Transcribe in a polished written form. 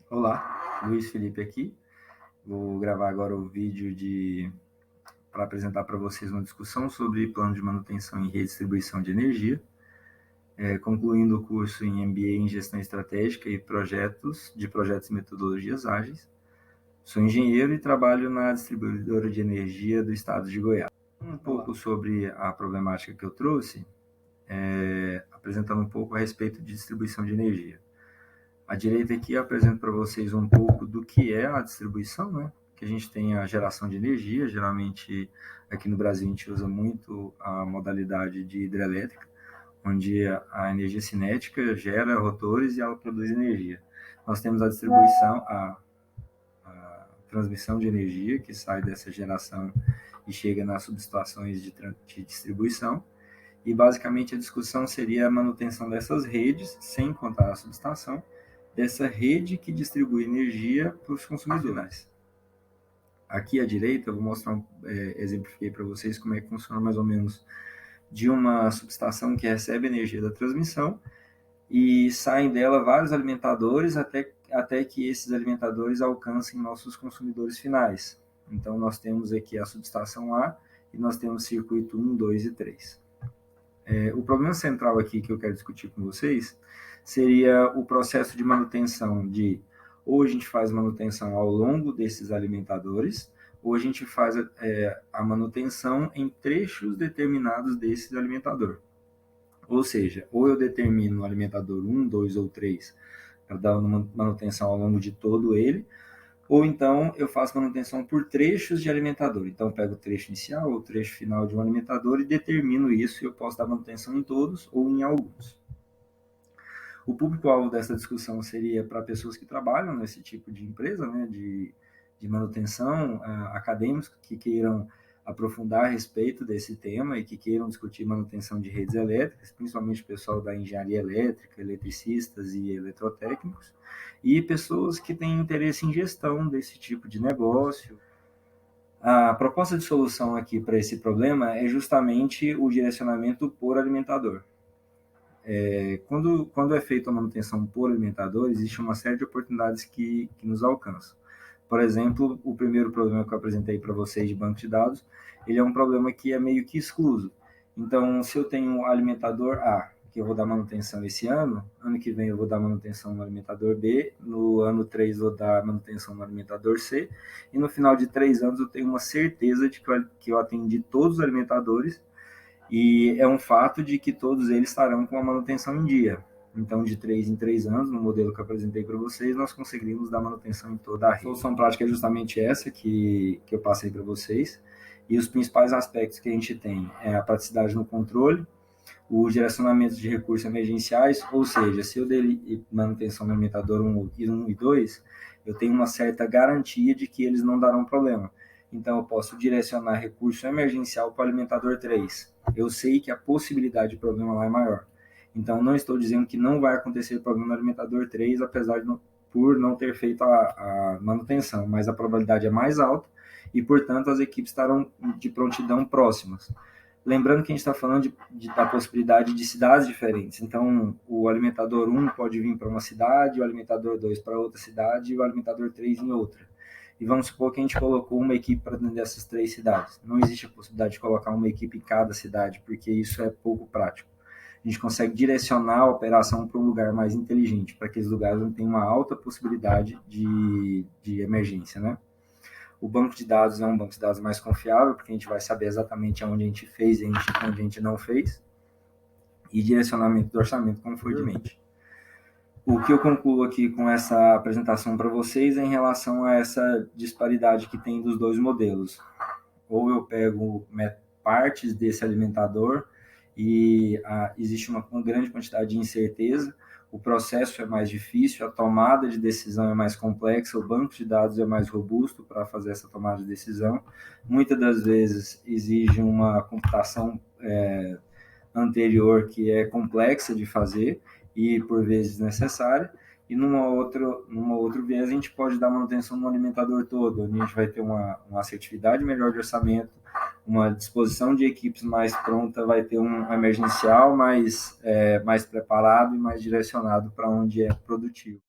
Olá, Luiz Felipe aqui. Vou gravar agora o vídeo para apresentar para vocês uma discussão sobre plano de manutenção e redistribuição de energia, concluindo o curso em MBA em Gestão Estratégica e projetos e metodologias ágeis. Sou engenheiro e trabalho na distribuidora de energia do estado de Goiás. Um pouco sobre a problemática que eu trouxe, apresentando um pouco a respeito de distribuição de energia. À direita aqui eu apresento para vocês um pouco do que é a distribuição, né? Que a gente tem a geração de energia, geralmente aqui no Brasil a gente usa muito a modalidade de hidrelétrica, onde a energia cinética gera rotores e ela produz energia. Nós temos a distribuição, a transmissão de energia, que sai dessa geração e chega nas subestações de distribuição, e basicamente a discussão seria a manutenção dessas redes, sem contar a subestação, dessa rede que distribui energia para os consumidores. Aqui à direita eu vou mostrar, exemplifiquei para vocês como é que funciona mais ou menos de uma subestação que recebe energia da transmissão e saem dela vários alimentadores até que esses alimentadores alcancem nossos consumidores finais. Então nós temos aqui a subestação A e nós temos o circuito 1, 2 e 3. O problema central aqui que eu quero discutir com vocês seria o processo de manutenção ou a gente faz manutenção ao longo desses alimentadores, ou a gente faz a manutenção em trechos determinados desses alimentador. Ou seja, ou eu determino o alimentador 1, 2 ou 3 para dar uma manutenção ao longo de todo ele, ou então eu faço manutenção por trechos de alimentador. Então eu pego o trecho inicial ou o trecho final de um alimentador e determino isso, e eu posso dar manutenção em todos ou em alguns. O público-alvo dessa discussão seria para pessoas que trabalham nesse tipo de empresa, né, de manutenção, acadêmicos que queiram aprofundar a respeito desse tema e que queiram discutir manutenção de redes elétricas, principalmente o pessoal da engenharia elétrica, eletricistas e eletrotécnicos, e pessoas que têm interesse em gestão desse tipo de negócio. A proposta de solução aqui para esse problema é justamente o direcionamento por alimentador. Quando é feita a manutenção por alimentador, existe uma série de oportunidades que nos alcançam. Por exemplo, o primeiro problema que eu apresentei para vocês de banco de dados, ele é um problema que é meio que excluso. Então, se eu tenho um alimentador A, que eu vou dar manutenção esse ano que vem eu vou dar manutenção no alimentador B, no ano 3 vou dar manutenção no alimentador C, e no final de 3 anos eu tenho uma certeza de que eu atendi todos os alimentadores, e é um fato de que todos eles estarão com a manutenção em dia. Então, de 3 em 3 anos, no modelo que eu apresentei para vocês, nós conseguiríamos dar manutenção em toda a rede. A solução prática é justamente essa que eu passei para vocês. E os principais aspectos que a gente tem é a praticidade no controle, o direcionamento de recursos emergenciais, ou seja, se eu der manutenção no alimentador 1 e 2, eu tenho uma certa garantia de que eles não darão problema. Então, eu posso direcionar recurso emergencial para o alimentador 3. Eu sei que a possibilidade de problema lá é maior. Então, não estou dizendo que não vai acontecer problema no alimentador 3, apesar de por não ter feito a manutenção, mas a probabilidade é mais alta e, portanto, as equipes estarão de prontidão próximas. Lembrando que a gente está falando da possibilidade de cidades diferentes. Então, o alimentador 1 pode vir para uma cidade, o alimentador 2 para outra cidade e o alimentador 3 em outra. E vamos supor que a gente colocou uma equipe para dentro dessas 3 cidades. Não existe a possibilidade de colocar uma equipe em cada cidade, porque isso é pouco prático. A gente consegue direcionar a operação para um lugar mais inteligente, para aqueles lugares onde tem uma alta possibilidade de emergência, né? O banco de dados é um banco de dados mais confiável, porque a gente vai saber exatamente onde a gente fez e onde a gente não fez, e direcionamento do orçamento, como foi de mente. O que eu concluo aqui com essa apresentação para vocês é em relação a essa disparidade que tem dos dois modelos. Ou eu pego partes desse alimentador e existe uma grande quantidade de incerteza, o processo é mais difícil, a tomada de decisão é mais complexa, o banco de dados é mais robusto para fazer essa tomada de decisão. Muitas das vezes exige uma computação anterior que é complexa de fazer e por vezes necessária, e numa outro viés a gente pode dar manutenção no alimentador todo, onde a gente vai ter uma assertividade melhor de orçamento, uma disposição de equipes mais pronta, vai ter um emergencial mais preparado e mais direcionado para onde é produtivo.